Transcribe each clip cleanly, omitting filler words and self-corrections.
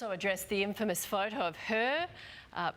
Also addressed the infamous photo of her,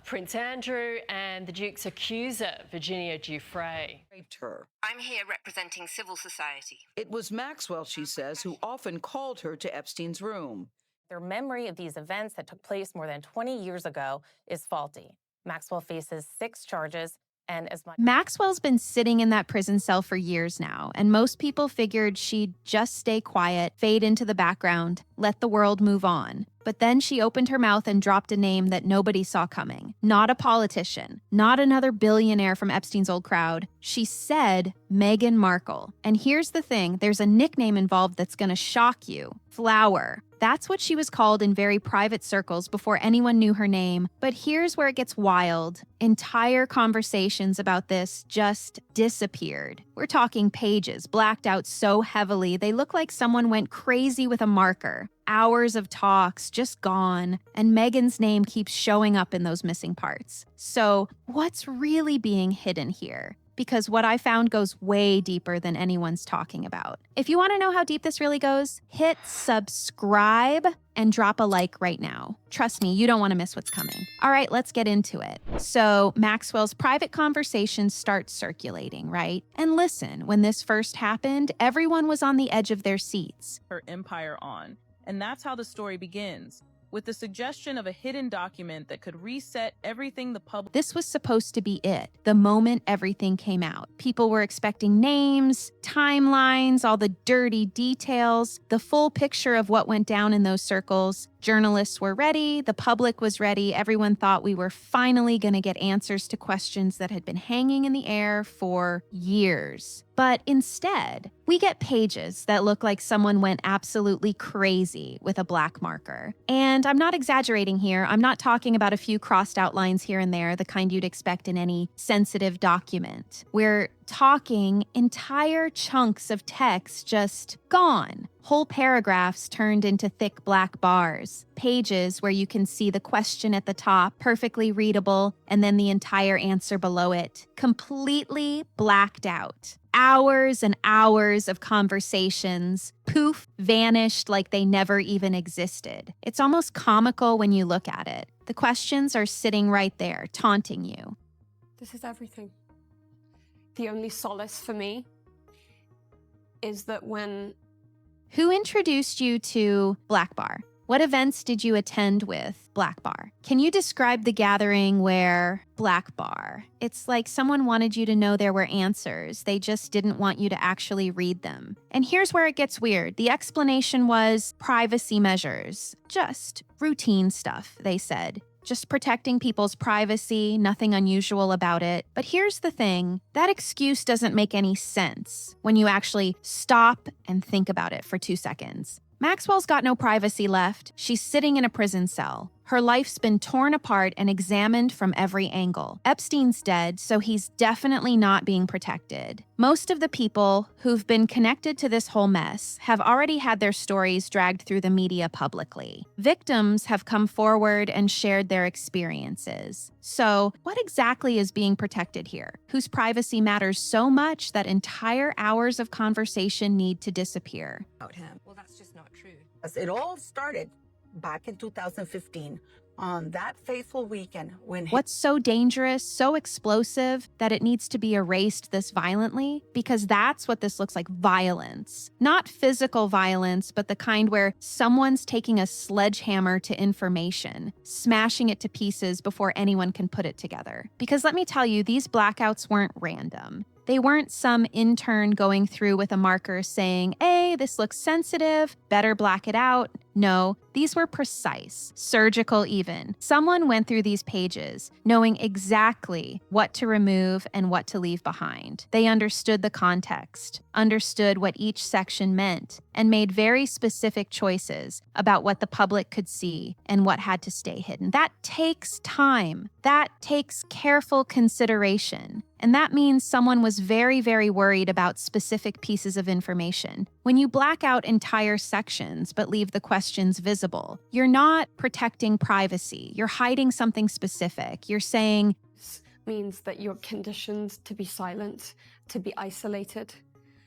Prince Andrew and the Duke's accuser, Virginia Giuffre. Raped her. I'm here representing civil society. It was Maxwell, she says, who often called her to Epstein's room. Their memory of these events that took place more than 20 years ago is faulty. Maxwell faces 6 charges and as much. Maxwell's been sitting in that prison cell for years now, and most people figured she'd just stay quiet, fade into the background, let the world move on. But then she opened her mouth and dropped a name that nobody saw coming. Not a politician, not another billionaire from Epstein's old crowd. She said Meghan Markle. And here's the thing, there's a nickname involved that's gonna shock you. Flower. That's what she was called in very private circles before anyone knew her name. But here's where it gets wild. Entire conversations about this just disappeared. We're talking pages, blacked out so heavily, they look like someone went crazy with a marker. Hours of talks just gone, and Meghan's name keeps showing up in those missing parts. So, what's really being hidden here? Because what I found goes way deeper than anyone's talking about. If you want to know how deep this really goes, hit subscribe and drop a like right now. Trust me, you don't want to miss what's coming. All right, let's get into it. So Maxwell's private conversations start circulating, right? And listen, when this first happened, everyone was on the edge of their seats. Her empire on. And that's how the story begins, with the suggestion of a hidden document that could reset everything the public. This was supposed to be it, the moment everything came out. People were expecting names, timelines, all the dirty details, the full picture of what went down in those circles. Journalists were ready, the public was ready, everyone thought we were finally going to get answers to questions that had been hanging in the air for years. But instead, we get pages that look like someone went absolutely crazy with a black marker. And I'm not exaggerating here. I'm not talking about a few crossed out lines here and there, the kind you'd expect in any sensitive document. We're talking entire chunks of text just gone. Whole paragraphs turned into thick black bars. Pages where you can see the question at the top, perfectly readable, and then the entire answer below it, completely blacked out. Hours and hours of conversations, poof, vanished like they never even existed. It's almost comical when you look at it. The questions are sitting right there, taunting you. This is everything. The only solace for me is that when... Who introduced you to Black Bar? What events did you attend with Black Bar? Can you describe the gathering where Black Bar? It's like someone wanted you to know there were answers. They just didn't want you to actually read them. And here's where it gets weird. The explanation was privacy measures. Just routine stuff, they said. Just protecting people's privacy, nothing unusual about it. But here's the thing, that excuse doesn't make any sense when you actually stop and think about it for 2 seconds. Maxwell's got no privacy left. She's sitting in a prison cell. Her life's been torn apart and examined from every angle. Epstein's dead, so he's definitely not being protected. Most of the people who've been connected to this whole mess have already had their stories dragged through the media publicly. Victims have come forward and shared their experiences. So, what exactly is being protected here? Whose privacy matters so much that entire hours of conversation need to disappear? About him. Well, that's just not true. It all started back in 2015 on that fateful weekend when... What's so dangerous, so explosive, that it needs to be erased this violently? Because that's what this looks like, violence. Not physical violence, but the kind where someone's taking a sledgehammer to information, smashing it to pieces before anyone can put it together. Because let me tell you, these blackouts weren't random. They weren't some intern going through with a marker saying, hey, this looks sensitive, better black it out. No, these were precise, surgical even. Someone went through these pages knowing exactly what to remove and what to leave behind. They understood the context, understood what each section meant, and made very specific choices about what the public could see and what had to stay hidden. That takes time. That takes careful consideration. And that means someone was very, very worried about specific pieces of information. When you black out entire sections but leave the questions visible, you're not protecting privacy. You're hiding something specific. You're saying, This means that you're conditioned to be silent, to be isolated,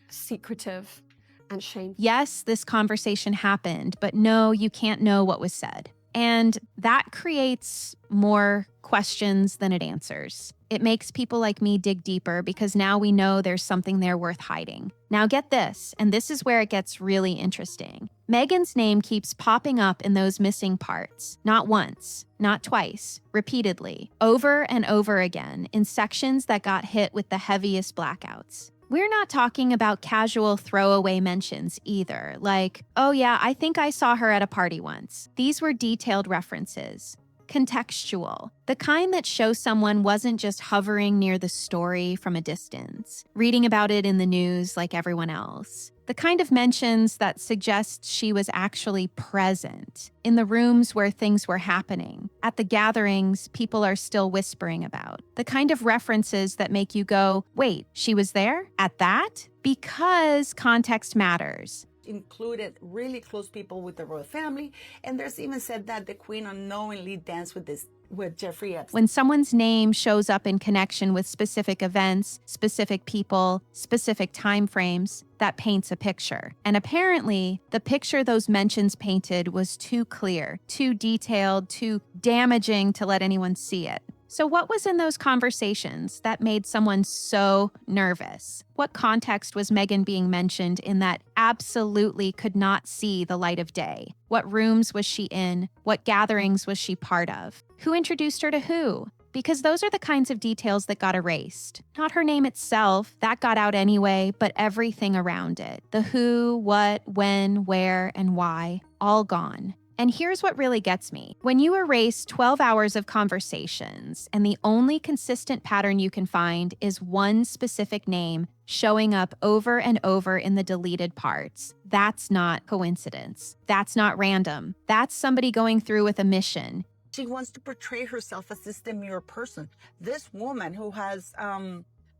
secretive, and shameful. yes, this conversation happened, but no, you can't know what was said. And that creates more questions than it answers. It makes people like me dig deeper because now we know there's something there worth hiding. Now get this, and this is where it gets really interesting. Meghan's name keeps popping up in those missing parts. Not once, not twice, repeatedly, over and over again in sections that got hit with the heaviest blackouts. We're not talking about casual throwaway mentions either, like, oh yeah, I think I saw her at a party once. These were detailed references. Contextual, the kind that show someone wasn't just hovering near the story from a distance, reading about it in the news like everyone else. The kind of mentions that suggest she was actually present in the rooms where things were happening, at the gatherings people are still whispering about. The kind of references that make you go, wait, she was there? At that? Because context matters. Included really close people with the royal family, and there's even said that the queen unknowingly danced with Jeffrey Epstein. When someone's name shows up in connection with specific events, specific people, specific time frames, that paints a picture. And apparently, the picture those mentions painted was too clear, too detailed, too damaging to let anyone see it. So what was in those conversations that made someone so nervous? What context was Meghan being mentioned in that absolutely could not see the light of day? What rooms was she in? What gatherings was she part of? Who introduced her to who? Because those are the kinds of details that got erased. Not her name itself, that got out anyway, but everything around it. The who, what, when, where, and why, all gone. And here's what really gets me. When you erase 12 hours of conversations and the only consistent pattern you can find is one specific name showing up over and over in the deleted parts, that's not coincidence. That's not random. That's somebody going through with a mission. She wants to portray herself as this demure person. This woman who has,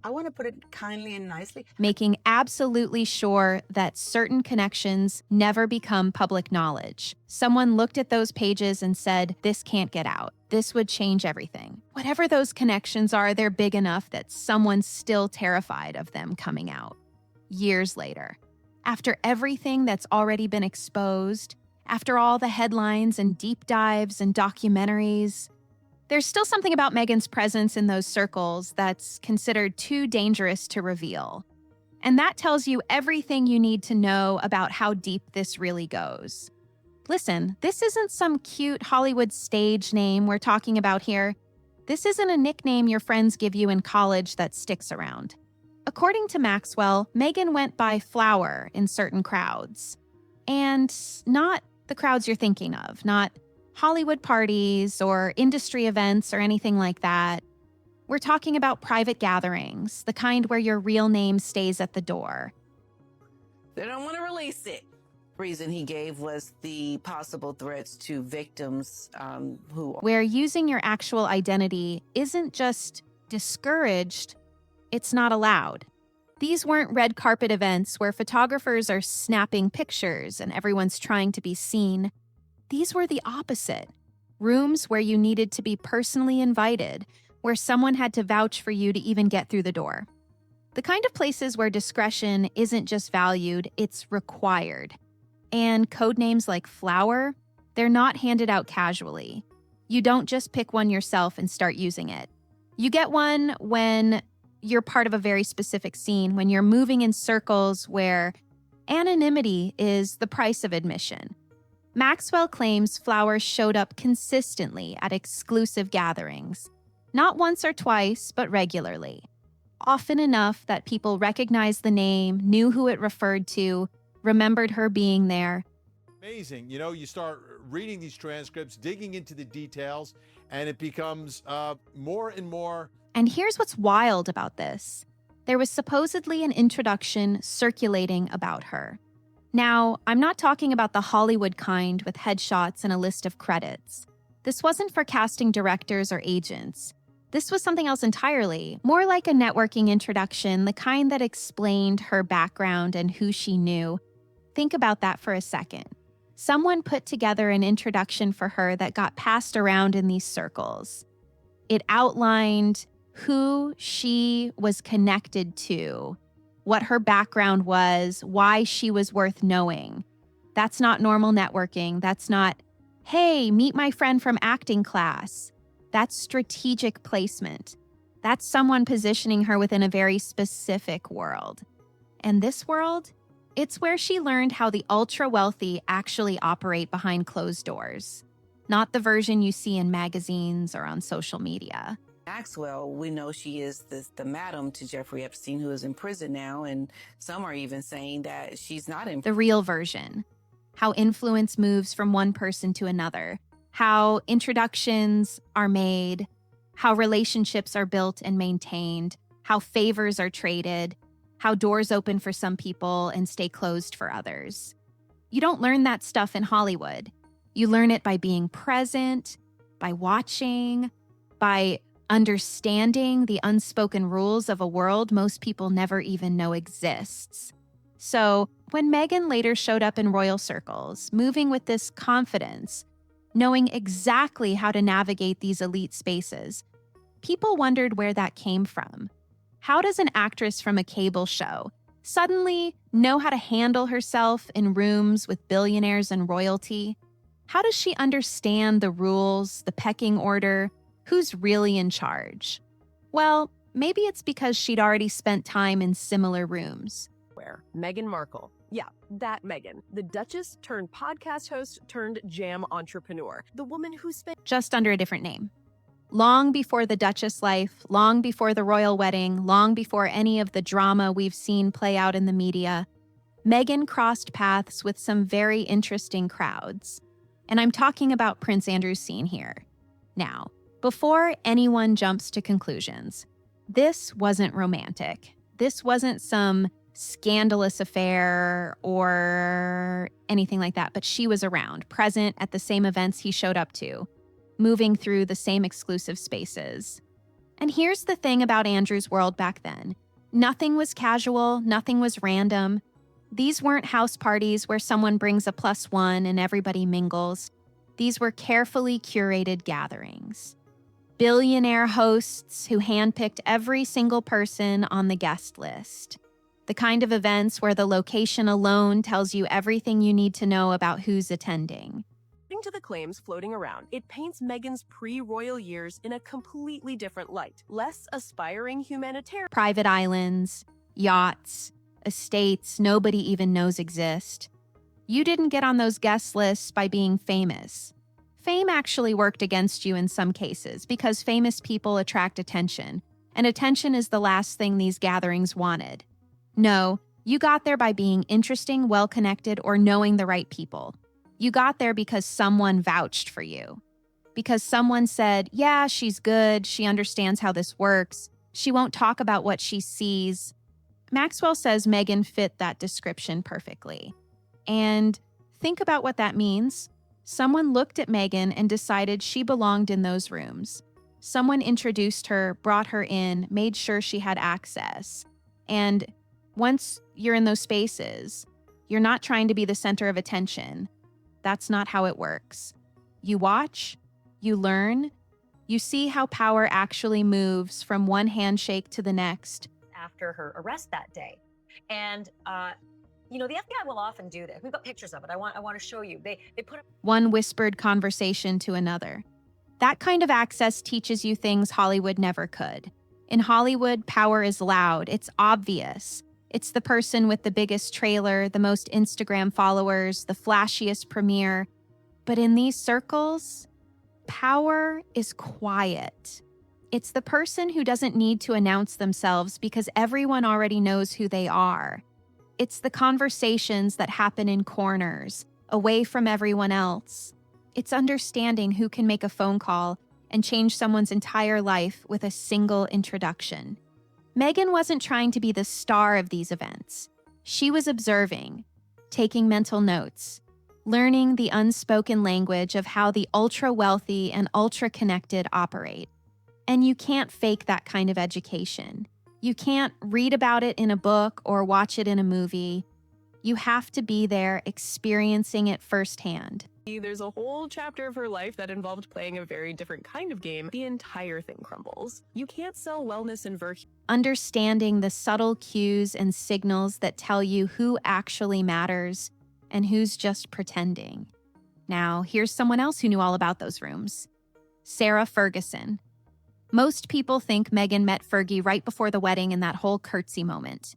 I want to put it kindly and nicely, making absolutely sure that certain connections never become public knowledge. Someone looked at those pages and said, this can't get out. This would change everything. Whatever those connections are, they're big enough that someone's still terrified of them coming out. Years later, after everything that's already been exposed, after all the headlines and deep dives and documentaries, there's still something about Meghan's presence in those circles that's considered too dangerous to reveal. And that tells you everything you need to know about how deep this really goes. Listen, this isn't some cute Hollywood stage name we're talking about here. This isn't a nickname your friends give you in college that sticks around. According to Maxwell, Meghan went by Flower in certain crowds. And not the crowds you're thinking of, not Hollywood parties or industry events or anything like that. We're talking about private gatherings, the kind where your real name stays at the door. They don't want to release it. The reason he gave was the possible threats to victims where using your actual identity isn't just discouraged, it's not allowed. These weren't red carpet events where photographers are snapping pictures and everyone's trying to be seen. These were the opposite. Rooms where you needed to be personally invited, where someone had to vouch for you to even get through the door. The kind of places where discretion isn't just valued, it's required. And code names like Flower, they're not handed out casually. You don't just pick one yourself and start using it. You get one when you're part of a very specific scene, when you're moving in circles where anonymity is the price of admission. Maxwell claims Flower showed up consistently at exclusive gatherings. Not once or twice, but regularly. Often enough that people recognized the name, knew who it referred to, remembered her being there. Amazing. You know, you start reading these transcripts, digging into the details, and it becomes more and more. And here's what's wild about this. There was supposedly an introduction circulating about her. Now, I'm not talking about the Hollywood kind with headshots and a list of credits. This wasn't for casting directors or agents. This was something else entirely, more like a networking introduction, the kind that explained her background and who she knew. Think about that for a second. Someone put together an introduction for her that got passed around in these circles. It outlined who she was connected to, what her background was, why she was worth knowing. That's not normal networking. That's not Hey, meet my friend from acting class. That's strategic placement. That's someone positioning her within a very specific world. And this world? It's where she learned how the ultra-wealthy actually operate behind closed doors, not the version you see in magazines or on social media. Maxwell, we know she is the madam to Jeffrey Epstein, who is in prison now, and some are even saying that she's not in The real version. How influence moves from one person to another, how introductions are made, how relationships are built and maintained, how favors are traded, how doors open for some people and stay closed for others. You don't learn that stuff in Hollywood. You learn it by being present, by watching, by understanding the unspoken rules of a world most people never even know exists. So, when Meghan later showed up in royal circles, moving with this confidence, knowing exactly how to navigate these elite spaces, people wondered where that came from. How does an actress from a cable show suddenly know how to handle herself in rooms with billionaires and royalty? How does she understand the rules, the pecking order, who's really in charge? Well, maybe it's because she'd already spent time in similar rooms. Meghan Markle. Yeah, that Meghan. The Duchess turned podcast host turned jam entrepreneur. The woman who spent Just under a different name. Long before the Duchess life, long before the royal wedding, long before any of the drama we've seen play out in the media, Meghan crossed paths with some very interesting crowds. And I'm talking about Prince Andrew's scene here. Now, before anyone jumps to conclusions, this wasn't romantic. This wasn't some scandalous affair or anything like that, but she was around, present at the same events he showed up to, moving through the same exclusive spaces. And here's the thing about Andrew's world back then. Nothing was casual, nothing was random. These weren't house parties where someone brings a +1 and everybody mingles. These were carefully curated gatherings. Billionaire hosts who handpicked every single person on the guest list. The kind of events where the location alone tells you everything you need to know about who's attending. According to the claims floating around, it paints Meghan's pre-royal years in a completely different light. Less aspiring humanitarian. Private islands, yachts, estates nobody even knows exist. You didn't get on those guest lists by being famous. Fame actually worked against you in some cases because famous people attract attention, and attention is the last thing these gatherings wanted. No, you got there by being interesting, well-connected, or knowing the right people. You got there because someone vouched for you. Because someone said, yeah, she's good, she understands how this works, she won't talk about what she sees. Maxwell says Meghan fit that description perfectly. And think about what that means. Someone looked at Meghan and decided she belonged in those rooms. Someone introduced her, brought her in, made sure she had access. And once you're in those spaces, you're not trying to be the center of attention. That's not how it works. You watch, you learn, you see how power actually moves from one handshake to the next. After her arrest that day. And, the FBI will often do this. We've got pictures of it. I want to show you. They put one whispered conversation to another. That kind of access teaches you things Hollywood never could. In Hollywood, power is loud. It's obvious. It's the person with the biggest trailer, the most Instagram followers, the flashiest premiere. But in these circles, power is quiet. It's the person who doesn't need to announce themselves because everyone already knows who they are. It's the conversations that happen in corners, away from everyone else. It's understanding who can make a phone call and change someone's entire life with a single introduction. Meghan wasn't trying to be the star of these events. She was observing, taking mental notes, learning the unspoken language of how the ultra-wealthy and ultra-connected operate. And you can't fake that kind of education. You can't read about it in a book or watch it in a movie. You have to be there experiencing it firsthand. There's a whole chapter of her life that involved playing a very different kind of game. The entire thing crumbles. You can't sell wellness and virtue. Understanding the subtle cues and signals that tell you who actually matters and who's just pretending. Now, here's someone else who knew all about those rooms. Sarah Ferguson. Most people think Meghan met Fergie right before the wedding in that whole curtsy moment.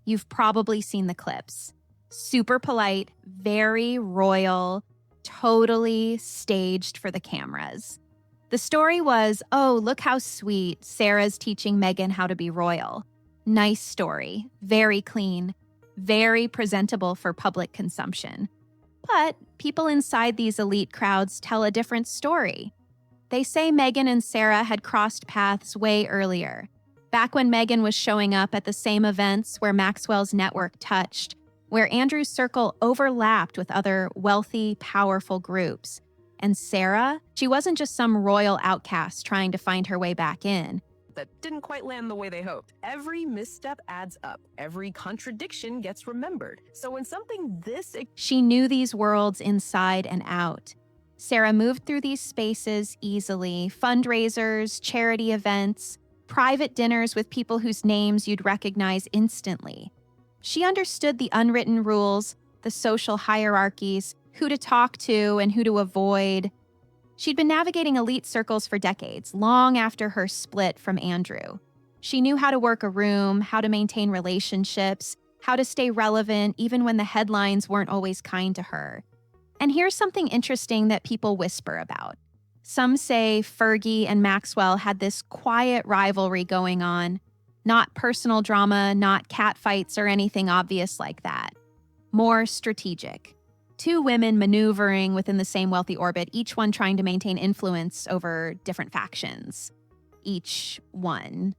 You've probably seen the clips. Super polite, very royal, totally staged for the cameras. The story was, oh, look how sweet, Sarah's teaching Meghan how to be royal. Nice story, very clean, very presentable for public consumption. But people inside these elite crowds tell a different story. They say Meghan and Sarah had crossed paths way earlier, back when Meghan was showing up at the same events where Maxwell's network touched, where Andrew's circle overlapped with other wealthy, powerful groups. And Sarah, she wasn't just some royal outcast trying to find her way back in. That didn't quite land the way they hoped. Every misstep adds up. Every contradiction gets remembered. So when something this... She knew these worlds inside and out. Sarah moved through these spaces easily. Fundraisers, charity events, private dinners with people whose names you'd recognize instantly. She understood the unwritten rules, the social hierarchies, who to talk to and who to avoid. She'd been navigating elite circles for decades, long after her split from Andrew. She knew how to work a room, how to maintain relationships, how to stay relevant even when the headlines weren't always kind to her. And here's something interesting that people whisper about. Some say Fergie and Maxwell had this quiet rivalry going on. Not personal drama, not catfights or anything obvious like that. More strategic. Two women maneuvering within the same wealthy orbit, each one trying to maintain influence over different factions. Each one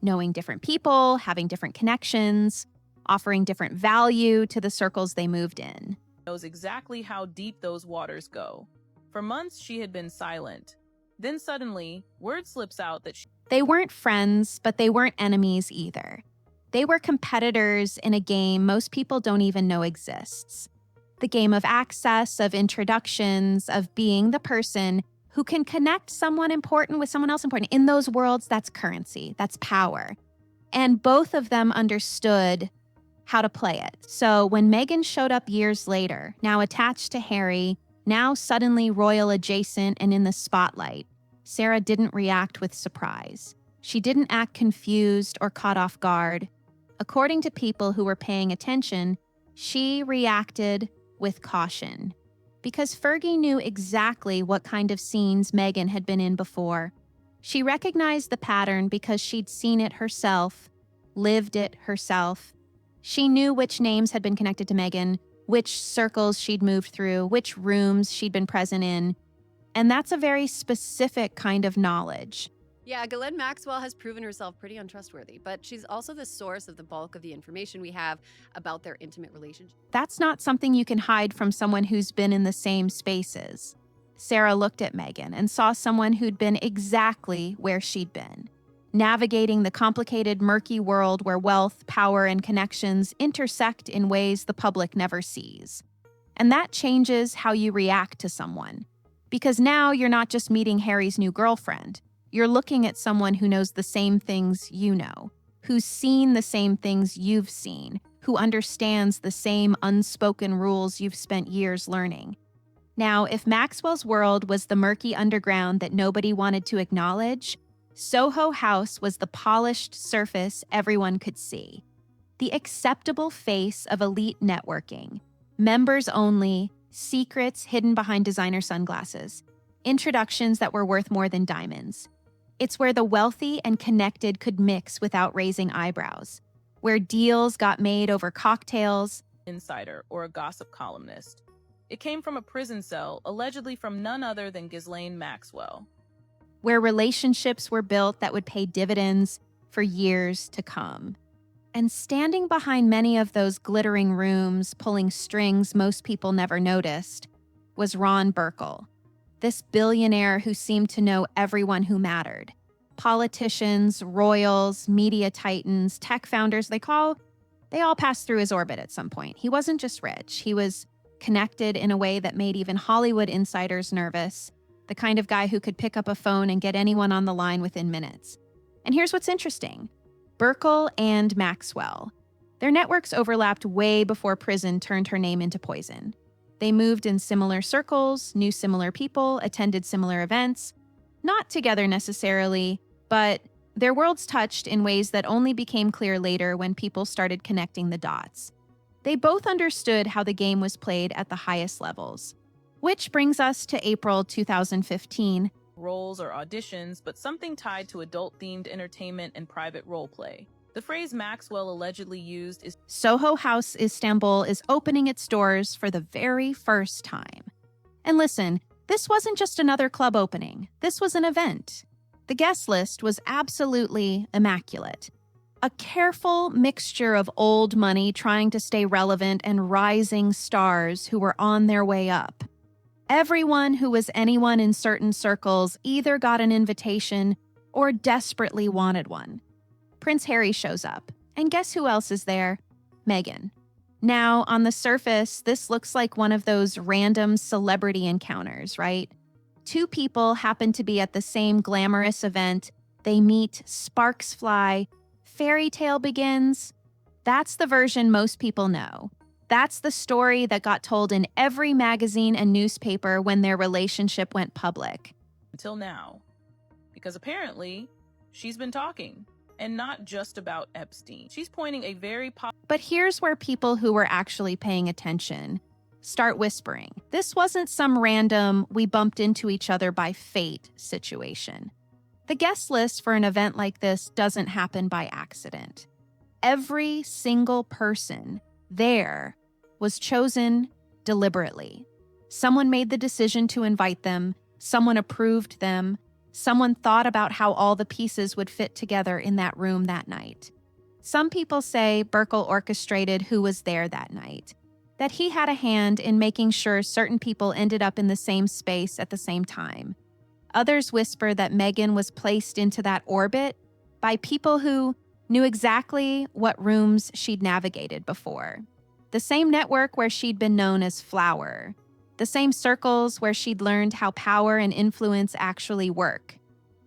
knowing different people, having different connections, offering different value to the circles they moved in. Knows exactly how deep those waters go. For months, she had been silent. Then suddenly, word slips out that They weren't friends, but they weren't enemies either. They were competitors in a game most people don't even know exists. The game of access, of introductions, of being the person who can connect someone important with someone else important. In those worlds, that's currency, that's power. And both of them understood how to play it. So when Meghan showed up years later, now attached to Harry, now suddenly royal adjacent and in the spotlight, Sarah didn't react with surprise. She didn't act confused or caught off guard. According to people who were paying attention, she reacted with caution. Because Fergie knew exactly what kind of scenes Meghan had been in before. She recognized the pattern because she'd seen it herself, lived it herself. She knew which names had been connected to Meghan, which circles she'd moved through, which rooms she'd been present in. And that's a very specific kind of knowledge. Yeah, Ghislaine Maxwell has proven herself pretty untrustworthy, but she's also the source of the bulk of the information we have about their intimate relationship. That's not something you can hide from someone who's been in the same spaces. Sarah looked at Meghan and saw someone who'd been exactly where she'd been, navigating the complicated, murky world where wealth, power, and connections intersect in ways the public never sees. And that changes how you react to someone. Because now you're not just meeting Harry's new girlfriend. You're looking at someone who knows the same things you know, who's seen the same things you've seen, who understands the same unspoken rules you've spent years learning. Now, if Maxwell's world was the murky underground that nobody wanted to acknowledge, Soho House was the polished surface everyone could see. The acceptable face of elite networking. Members only, secrets hidden behind designer sunglasses. Introductions that were worth more than diamonds. It's where the wealthy and connected could mix without raising eyebrows. Where deals got made over cocktails. Insider or a gossip columnist. It came from a prison cell, allegedly from none other than Ghislaine Maxwell. Where relationships were built that would pay dividends for years to come. And standing behind many of those glittering rooms, pulling strings most people never noticed, was Ron Burkle. This billionaire who seemed to know everyone who mattered. Politicians, royals, media titans, tech founders, they all passed through his orbit at some point. He wasn't just rich. He was connected in a way that made even Hollywood insiders nervous, the kind of guy who could pick up a phone and get anyone on the line within minutes. And here's what's interesting. Burkle and Maxwell. Their networks overlapped way before prison turned her name into poison. They moved in similar circles, knew similar people, attended similar events. Not together necessarily, but their worlds touched in ways that only became clear later when people started connecting the dots. They both understood how the game was played at the highest levels. Which brings us to April 2015. Roles or auditions, but something tied to adult-themed entertainment and private role play. The phrase Maxwell allegedly used is Soho House Istanbul is opening its doors for the very first time. And listen, this wasn't just another club opening. This was an event. The guest list was absolutely immaculate. A careful mixture of old money trying to stay relevant and rising stars who were on their way up. Everyone who was anyone in certain circles either got an invitation or desperately wanted one. Prince Harry shows up, and guess who else is there? Meghan. Now, on the surface, this looks like one of those random celebrity encounters, right? Two people happen to be at the same glamorous event. They meet, sparks fly, fairy tale begins. That's the version most people know. That's the story that got told in every magazine and newspaper when their relationship went public. Until now. Because apparently, she's been talking. And not just about Epstein. She's pointing a very But here's where people who were actually paying attention start whispering. This wasn't some random, we bumped into each other by fate situation. The guest list for an event like this doesn't happen by accident. Every single person there was chosen deliberately. Someone made the decision to invite them, someone approved them, someone thought about how all the pieces would fit together in that room that night. Some people say Burkle orchestrated who was there that night, that he had a hand in making sure certain people ended up in the same space at the same time. Others whisper that Meghan was placed into that orbit by people who knew exactly what rooms she'd navigated before. The same network where she'd been known as Flower. The same circles where she'd learned how power and influence actually work.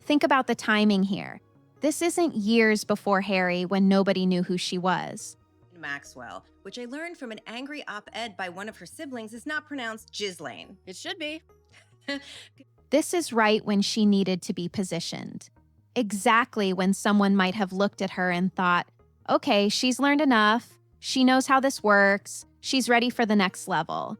Think about the timing here. This isn't years before Harry when nobody knew who she was. Maxwell, which I learned from an angry op-ed by one of her siblings, is not pronounced Ghislaine. It should be. This is right when she needed to be positioned. Exactly when someone might have looked at her and thought, okay, she's learned enough. She knows how this works. She's ready for the next level.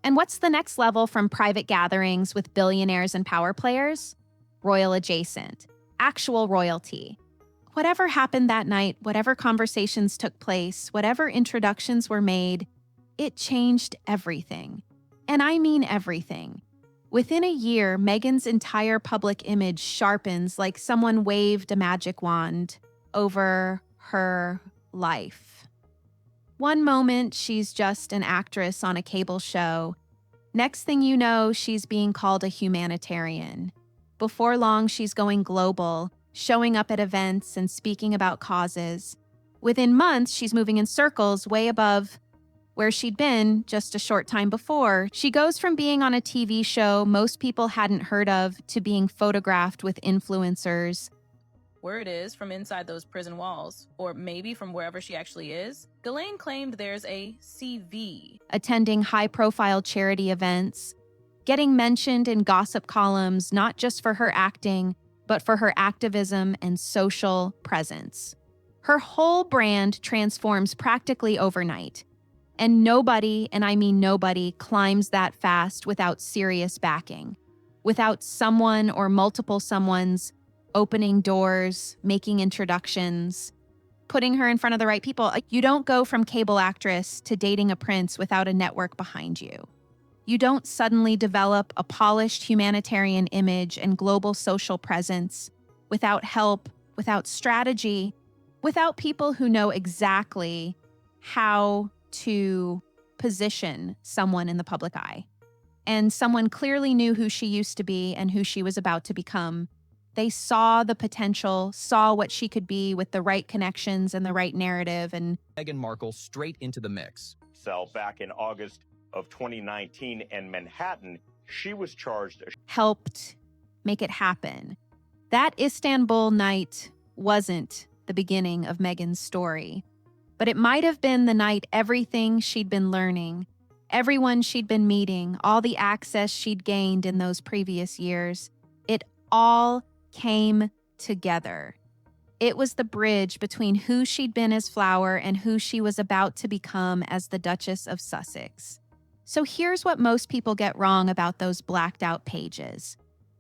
And what's the next level from private gatherings with billionaires and power players? Royal adjacent. Actual royalty. Whatever happened that night, whatever conversations took place, whatever introductions were made, it changed everything. And I mean everything. Within a year, Meghan's entire public image sharpens like someone waved a magic wand over her life. One moment, she's just an actress on a cable show. Next thing you know, she's being called a humanitarian. Before long, she's going global, showing up at events and speaking about causes. Within months, she's moving in circles way above where she'd been just a short time before. She goes from being on a TV show most people hadn't heard of to being photographed with influencers. Where it is from inside those prison walls, or maybe from wherever she actually is, Ghislaine claimed there's a CV. Attending high-profile charity events, getting mentioned in gossip columns not just for her acting, but for her activism and social presence. Her whole brand transforms practically overnight. And nobody, and I mean nobody, climbs that fast without serious backing, without someone or multiple someones opening doors, making introductions, putting her in front of the right people. You don't go from cable actress to dating a prince without a network behind you. You don't suddenly develop a polished humanitarian image and global social presence without help, without strategy, without people who know exactly how to position someone in the public eye. And someone clearly knew who she used to be and who she was about to become. They saw the potential, saw what she could be with the right connections and the right narrative. And Meghan Markle straight into the mix. Back in August of 2019 in Manhattan, she was charged. Helped make it happen. That Istanbul night wasn't the beginning of Meghan's story, but it might have been the night everything she'd been learning, everyone she'd been meeting, all the access she'd gained in those previous years, it all came together. It was the bridge between who she'd been as Flower and who she was about to become as the Duchess of Sussex. So here's what most people get wrong about those blacked out pages.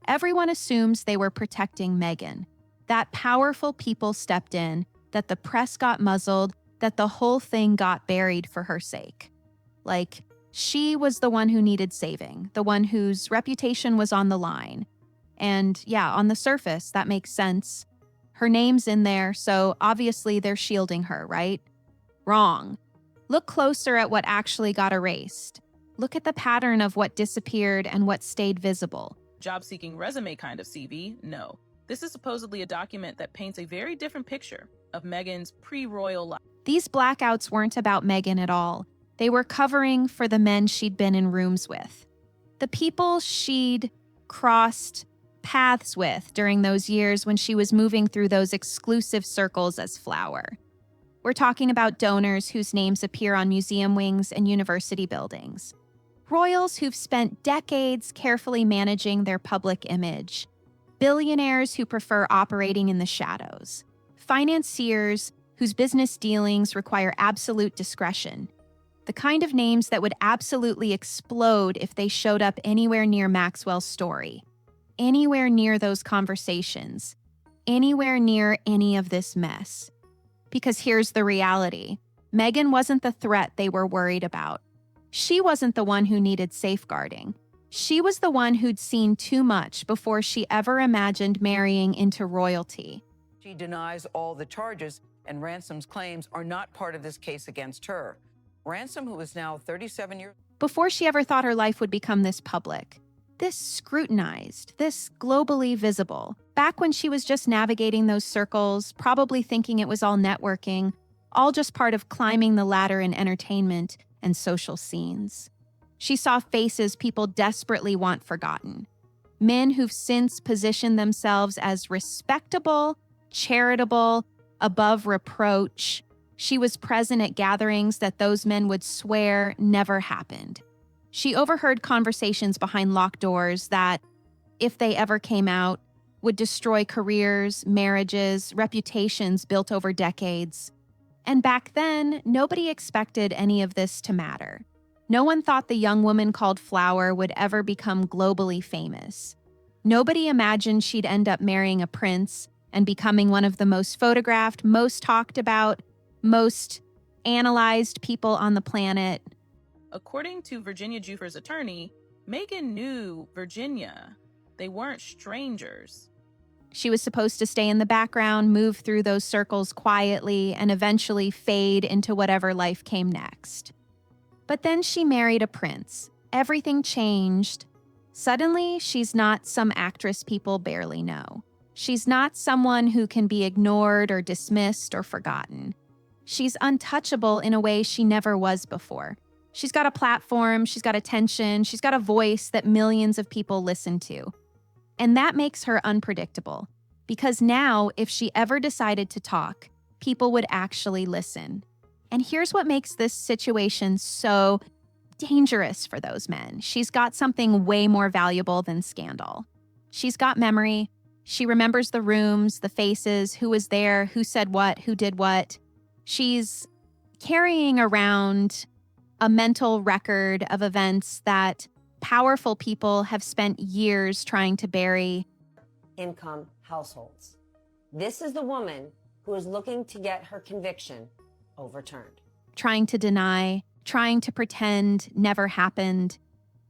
Everyone assumes they were protecting Meghan, that powerful people stepped in, that the press got muzzled, that the whole thing got buried for her sake. Like, she was the one who needed saving, the one whose reputation was on the line. And yeah, on the surface, that makes sense. Her name's in there, so obviously they're shielding her, right? Wrong. Look closer at what actually got erased. Look at the pattern of what disappeared and what stayed visible. Job-seeking resume kind of CV? No. This is supposedly a document that paints a very different picture of Meghan's pre-royal life. These blackouts weren't about Meghan at all. They were covering for the men she'd been in rooms with. The people she'd crossed paths with during those years when she was moving through those exclusive circles as Flower. We're talking about donors whose names appear on museum wings and university buildings. Royals who've spent decades carefully managing their public image. Billionaires who prefer operating in the shadows. Financiers whose business dealings require absolute discretion. The kind of names that would absolutely explode if they showed up anywhere near Maxwell's story. Anywhere near those conversations. Anywhere near any of this mess. Because here's the reality. Meghan wasn't the threat they were worried about. She wasn't the one who needed safeguarding. She was the one who'd seen too much before she ever imagined marrying into royalty. She denies all the charges, and Ransom's claims are not part of this case against her. Ransom, who is now 37 years old. Before she ever thought her life would become this public, this scrutinized, this globally visible. Back when she was just navigating those circles, probably thinking it was all networking, all just part of climbing the ladder in entertainment and social scenes. She saw faces people desperately want forgotten. Men who've since positioned themselves as respectable, charitable, above reproach. She was present at gatherings that those men would swear never happened. She overheard conversations behind locked doors that, if they ever came out, would destroy careers, marriages, reputations built over decades. And back then, nobody expected any of this to matter. No one thought the young woman called Flower would ever become globally famous. Nobody imagined she'd end up marrying a prince and becoming one of the most photographed, most talked about, most analyzed people on the planet. According to Virginia Giuffre's attorney, Meghan knew Virginia. They weren't strangers. She was supposed to stay in the background, move through those circles quietly, and eventually fade into whatever life came next. But then she married a prince. Everything changed. Suddenly, she's not some actress people barely know. She's not someone who can be ignored or dismissed or forgotten. She's untouchable in a way she never was before. She's got a platform, she's got attention, she's got a voice that millions of people listen to. And that makes her unpredictable. Because now, if she ever decided to talk, people would actually listen. And here's what makes this situation so dangerous for those men. She's got something way more valuable than scandal. She's got memory. She remembers the rooms, the faces, who was there, who said what, who did what. She's carrying around a mental record of events that powerful people have spent years trying to bury. Income households. This is the woman who is looking to get her conviction overturned. Trying to deny, trying to pretend never happened.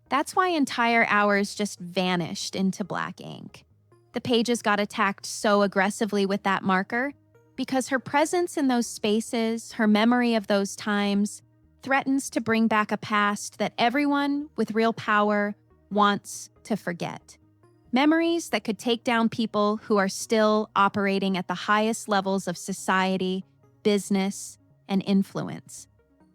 That's why entire hours just vanished into black ink. The pages got attacked so aggressively with that marker because her presence in those spaces, her memory of those times, threatens to bring back a past that everyone with real power wants to forget. Memories that could take down people who are still operating at the highest levels of society, business, and influence.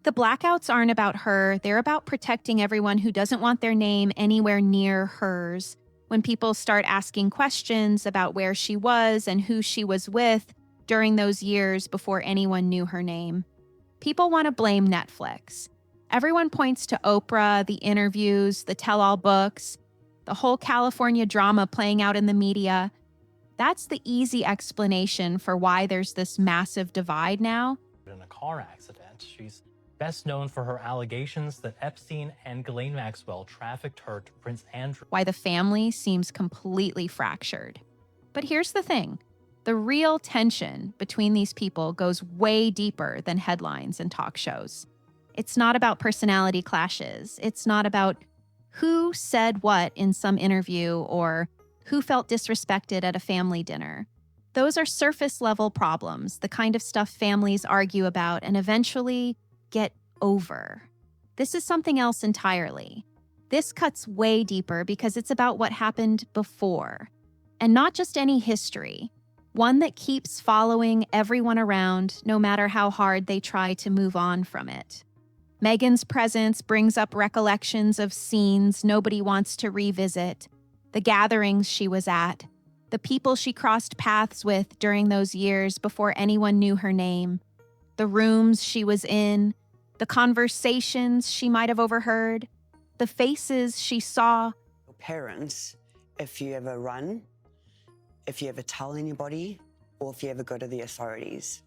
The blackouts aren't about her, they're about protecting everyone who doesn't want their name anywhere near hers. When people start asking questions about where she was and who she was with during those years before anyone knew her name. People want to blame Netflix. Everyone points to Oprah, the interviews, the tell-all books, the whole California drama playing out in the media. That's the easy explanation for why there's this massive divide now. In a car accident, she's best known for her allegations that Epstein and Ghislaine Maxwell trafficked her to Prince Andrew. Why the family seems completely fractured. But here's the thing. The real tension between these people goes way deeper than headlines and talk shows. It's not about personality clashes. It's not about who said what in some interview or who felt disrespected at a family dinner. Those are surface level problems, the kind of stuff families argue about and eventually get over. This is something else entirely. This cuts way deeper because it's about what happened before. And not just any history, one that keeps following everyone around no matter how hard they try to move on from it. Meghan's presence brings up recollections of scenes nobody wants to revisit, the gatherings she was at, the people she crossed paths with during those years before anyone knew her name, the rooms she was in, the conversations she might have overheard, the faces she saw. Parents, if you ever run, if you ever tell anybody, or if you ever go to the authorities.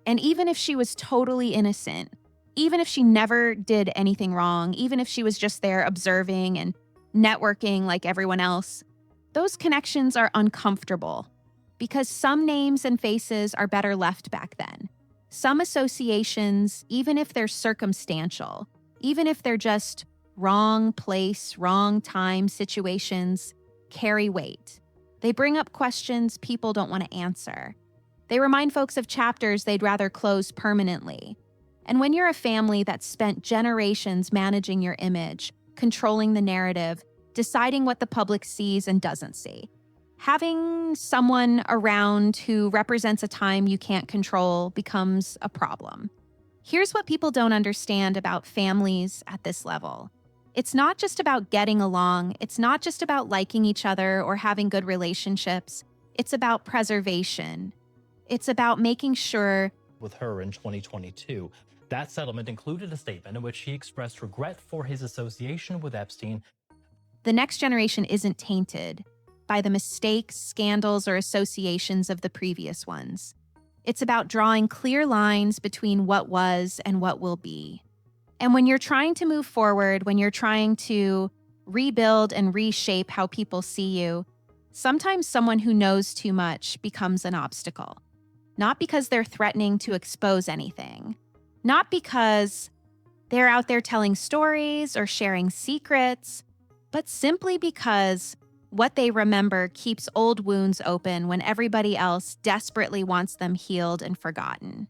And even if she was totally innocent, even if she never did anything wrong, even if she was just there observing and networking like everyone else, those connections are uncomfortable because some names and faces are better left back then. Some associations, even if they're circumstantial, even if they're just wrong place, wrong time situations, carry weight. They bring up questions people don't want to answer. They remind folks of chapters they'd rather close permanently. And when you're a family that's spent generations managing your image, controlling the narrative, deciding what the public sees and doesn't see, having someone around who represents a time you can't control becomes a problem. Here's what people don't understand about families at this level. It's not just about getting along. It's not just about liking each other or having good relationships. It's about preservation. It's about making sure. With her in 2022. That settlement included a statement in which he expressed regret for his association with Epstein. The next generation isn't tainted by the mistakes, scandals, or associations of the previous ones. It's about drawing clear lines between what was and what will be. And when you're trying to move forward, when you're trying to rebuild and reshape how people see you, sometimes someone who knows too much becomes an obstacle. Not because they're threatening to expose anything. Not because they're out there telling stories or sharing secrets, but simply because what they remember keeps old wounds open when everybody else desperately wants them healed and forgotten.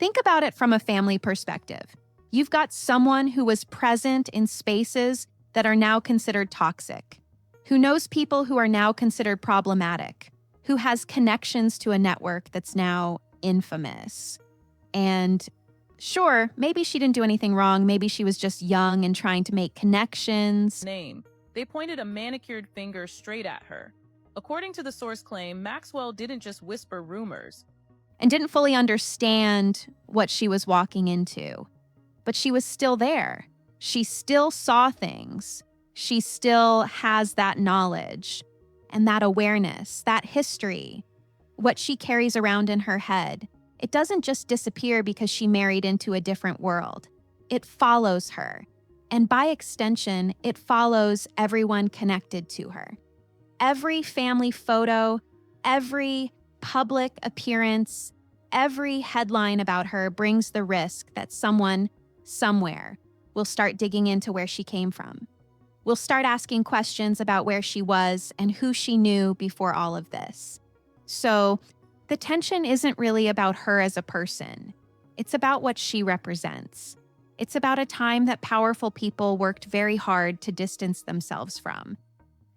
Think about it from a family perspective. You've got someone who was present in spaces that are now considered toxic, who knows people who are now considered problematic, who has connections to a network that's now infamous. And sure, maybe she didn't do anything wrong. Maybe she was just young and trying to make connections. They pointed a manicured finger straight at her. According to the source claim, Maxwell didn't just whisper rumors. And didn't fully understand what she was walking into. But she was still there. She still saw things. She still has that knowledge and that awareness, that history, what she carries around in her head. It doesn't just disappear because she married into a different world. It follows her. And by extension, it follows everyone connected to her. Every family photo, every public appearance, every headline about her brings the risk that someone, somewhere, will start digging into where she came from. Will start asking questions about where she was and who she knew before all of this. So, the tension isn't really about her as a person. It's about what she represents. It's about a time that powerful people worked very hard to distance themselves from.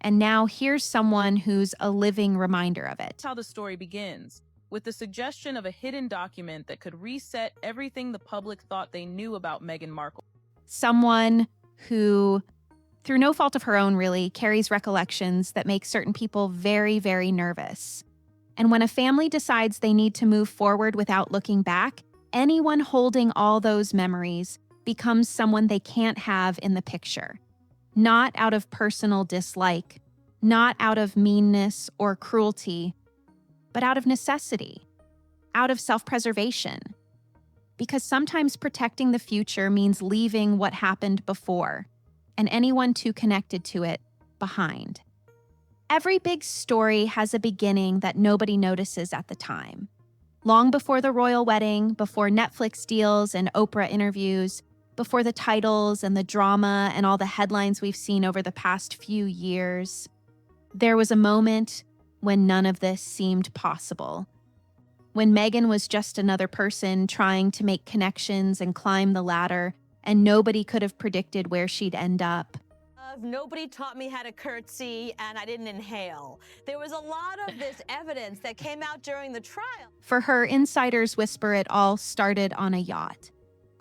And now here's someone who's a living reminder of it. That's how the story begins, with the suggestion of a hidden document that could reset everything the public thought they knew about Meghan Markle. Someone who, through no fault of her own really, carries recollections that make certain people very, very nervous. And when a family decides they need to move forward without looking back, anyone holding all those memories becomes someone they can't have in the picture. Not out of personal dislike, not out of meanness or cruelty, but out of necessity, out of self-preservation. Because sometimes protecting the future means leaving what happened before, and anyone too connected to it, behind. Every big story has a beginning that nobody notices at the time. Long before the royal wedding, before Netflix deals and Oprah interviews, before the titles and the drama and all the headlines we've seen over the past few years, there was a moment when none of this seemed possible. When Meghan was just another person trying to make connections and climb the ladder, and nobody could have predicted where she'd end up. Nobody taught me how to curtsy, and I didn't inhale. There was a lot of this evidence that came out during the trial. For her, insiders whisper it all started on a yacht.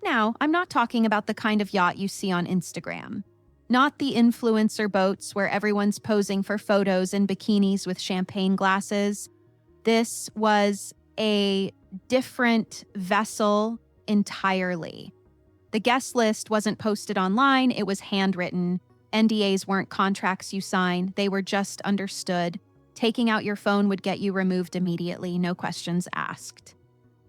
Now, I'm not talking about the kind of yacht you see on Instagram. Not the influencer boats where everyone's posing for photos in bikinis with champagne glasses. This was a different vessel entirely. The guest list wasn't posted online, it was handwritten. NDAs weren't contracts you sign, they were just understood. Taking out your phone would get you removed immediately, no questions asked.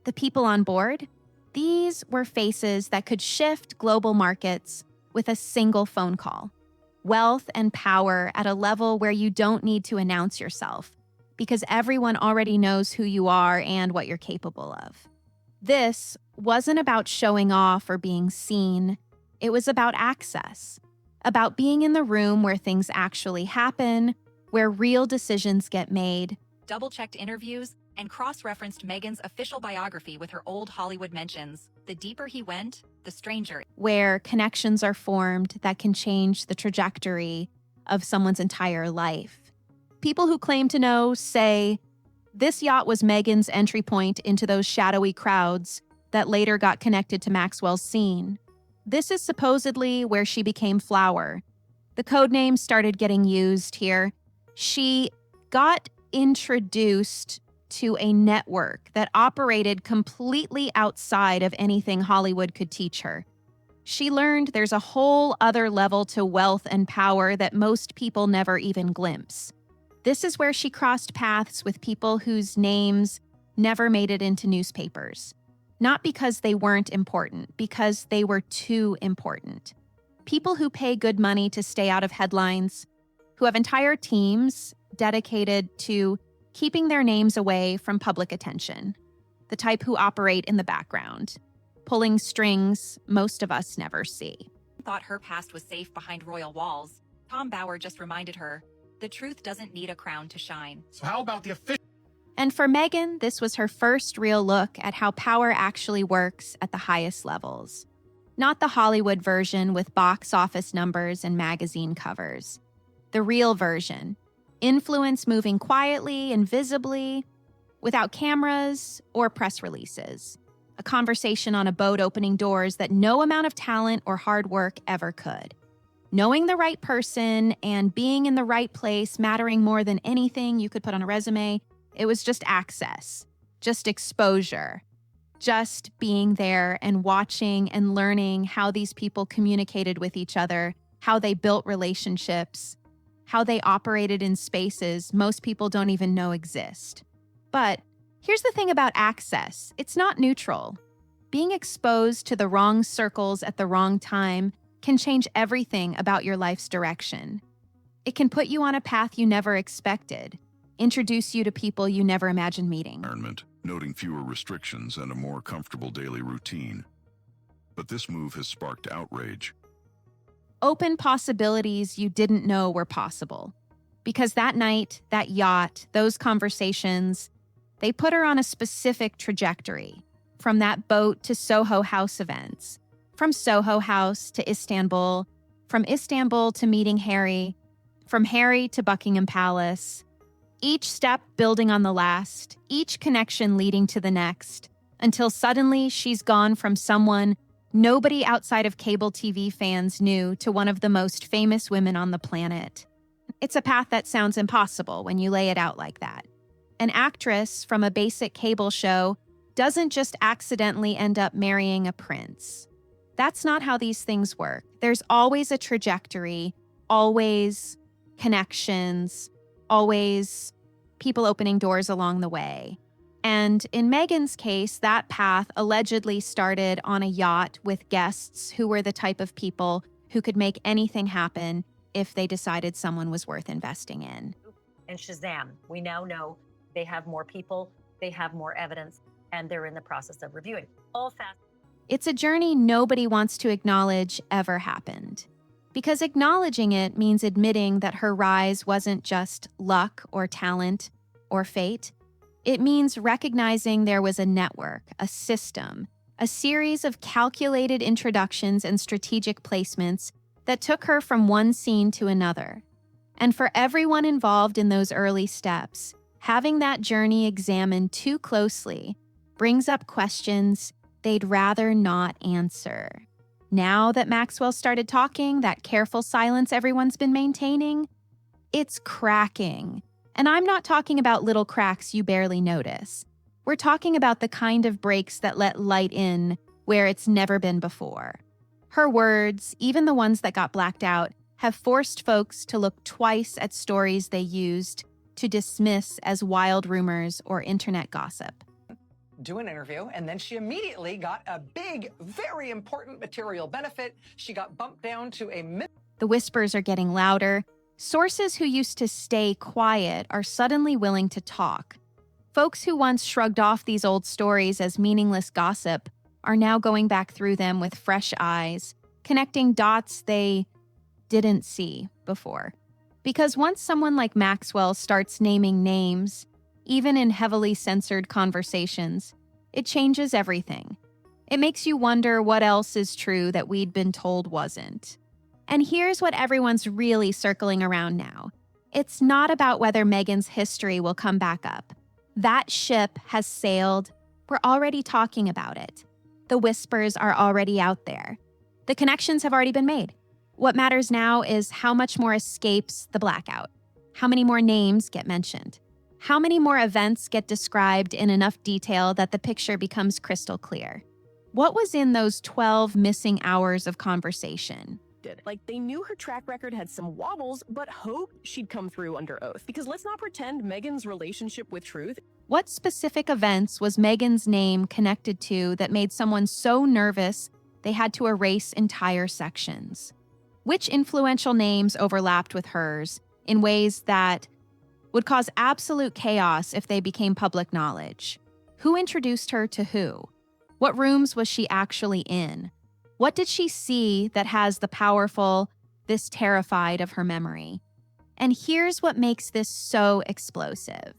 The people on board? These were faces that could shift global markets with a single phone call. Wealth and power at a level where you don't need to announce yourself, because everyone already knows who you are and what you're capable of. This wasn't about showing off or being seen. It was about access, about being in the room where things actually happen, where real decisions get made. Double-checked interviews and cross-referenced Meghan's official biography with her old Hollywood mentions. The deeper he went, the stranger. Where connections are formed that can change the trajectory of someone's entire life. People who claim to know say, this yacht was Meghan's entry point into those shadowy crowds that later got connected to Maxwell's scene. This is supposedly where she became Flower. The code name started getting used here. She got introduced to a network that operated completely outside of anything Hollywood could teach her. She learned there's a whole other level to wealth and power that most people never even glimpse. This is where she crossed paths with people whose names never made it into newspapers. Not because they weren't important, because they were too important. People who pay good money to stay out of headlines, who have entire teams dedicated to keeping their names away from public attention. The type who operate in the background, pulling strings most of us never see. Thought her past was safe behind royal walls. Tom Bauer just reminded her, the truth doesn't need a crown to shine. So how about the official? And for Meghan, this was her first real look at how power actually works at the highest levels. Not the Hollywood version with box office numbers and magazine covers. The real version. Influence moving quietly, invisibly, without cameras or press releases. A conversation on a boat opening doors that no amount of talent or hard work ever could. Knowing the right person and being in the right place mattering more than anything you could put on a resume. It was just access, just exposure, just being there and watching and learning how these people communicated with each other, how they built relationships, how they operated in spaces most people don't even know exist. But here's the thing about access. It's not neutral. Being exposed to the wrong circles at the wrong time can change everything about your life's direction. It can put you on a path you never expected, introduce you to people you never imagined meeting. Environment, noting fewer restrictions and a more comfortable daily routine. But this move has sparked outrage. Open possibilities you didn't know were possible. Because that night, that yacht, those conversations, they put her on a specific trajectory. From that boat to Soho House events. From Soho House to Istanbul. From Istanbul to meeting Harry. From Harry to Buckingham Palace. Each step building on the last. Each connection leading to the next. Until suddenly she's gone from someone nobody outside of cable TV fans knew to one of the most famous women on the planet. It's a path that sounds impossible when you lay it out like that. An actress from a basic cable show doesn't just accidentally end up marrying a prince. That's not how these things work. There's always a trajectory, always connections, always people opening doors along the way. And in Meghan's case, that path allegedly started on a yacht with guests who were the type of people who could make anything happen if they decided someone was worth investing in. And Shazam, we now know they have more people, they have more evidence, and they're in the process of reviewing. All fast. It's a journey nobody wants to acknowledge ever happened. Because acknowledging it means admitting that her rise wasn't just luck or talent or fate. It means recognizing there was a network, a system, a series of calculated introductions and strategic placements that took her from one scene to another. And for everyone involved in those early steps, having that journey examined too closely brings up questions they'd rather not answer. Now that Maxwell started talking, that careful silence everyone's been maintaining, it's cracking. And I'm not talking about little cracks you barely notice. We're talking about the kind of breaks that let light in where it's never been before. Her words, even the ones that got blacked out, have forced folks to look twice at stories they used to dismiss as wild rumors or internet gossip. Do an interview, and then she immediately got a big, very important material benefit. She got bumped down to a... The whispers are getting louder. Sources who used to stay quiet are suddenly willing to talk. Folks who once shrugged off these old stories as meaningless gossip are now going back through them with fresh eyes, connecting dots they didn't see before. Because once someone like Maxwell starts naming names, even in heavily censored conversations, it changes everything. It makes you wonder what else is true that we'd been told wasn't. And here's what everyone's really circling around now. It's not about whether Meghan's history will come back up. That ship has sailed. We're already talking about it. The whispers are already out there. The connections have already been made. What matters now is how much more escapes the blackout. How many more names get mentioned? How many more events get described in enough detail that the picture becomes crystal clear? What was in those 12 missing hours of conversation? Like, they knew her track record had some wobbles, but hoped she'd come through under oath. Because let's not pretend Meghan's relationship with truth. What specific events was Meghan's name connected to that made someone so nervous they had to erase entire sections? Which influential names overlapped with hers in ways that would cause absolute chaos if they became public knowledge? Who introduced her to who? What rooms was she actually in? What did she see that has the powerful, this terrified of her memory? And here's what makes this so explosive.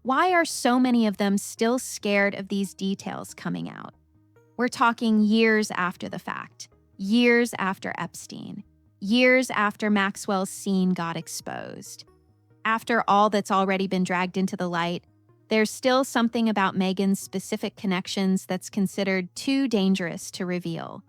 Why are so many of them still scared of these details coming out? We're talking years after the fact, years after Epstein, years after Maxwell's scene got exposed. After all that's already been dragged into the light, there's still something about Meghan's specific connections that's considered too dangerous to reveal.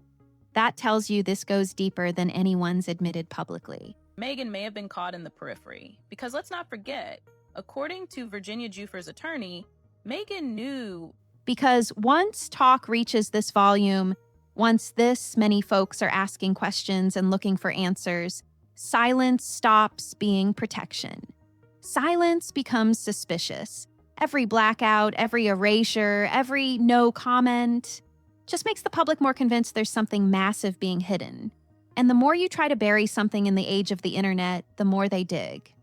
That tells you this goes deeper than anyone's admitted publicly. Meghan may have been caught in the periphery, because let's not forget, according to Virginia Giuffre's attorney, Meghan knew. Because once talk reaches this volume, once this many folks are asking questions and looking for answers, silence stops being protection. Silence becomes suspicious. Every blackout, every erasure, every no comment just makes the public more convinced there's something massive being hidden. And the more you try to bury something in the age of the internet, the more they dig.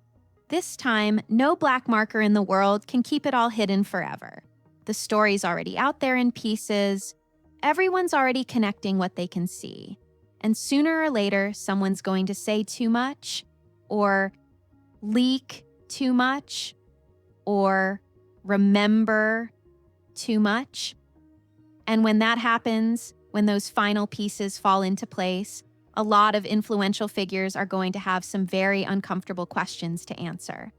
This time, no black marker in the world can keep it all hidden forever. The story's already out there in pieces. Everyone's already connecting what they can see. And sooner or later, someone's going to say too much, or leak too much, or remember too much. And when that happens, when those final pieces fall into place, a lot of influential figures are going to have some very uncomfortable questions to answer.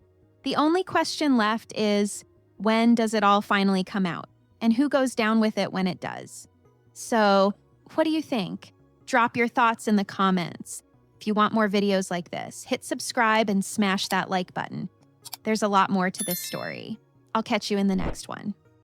The only question left is, when does it all finally come out? And who goes down with it when it does? So, what do you think? Drop your thoughts in the comments. If you want more videos like this, hit subscribe and smash that like button. There's a lot more to this story. I'll catch you in the next one.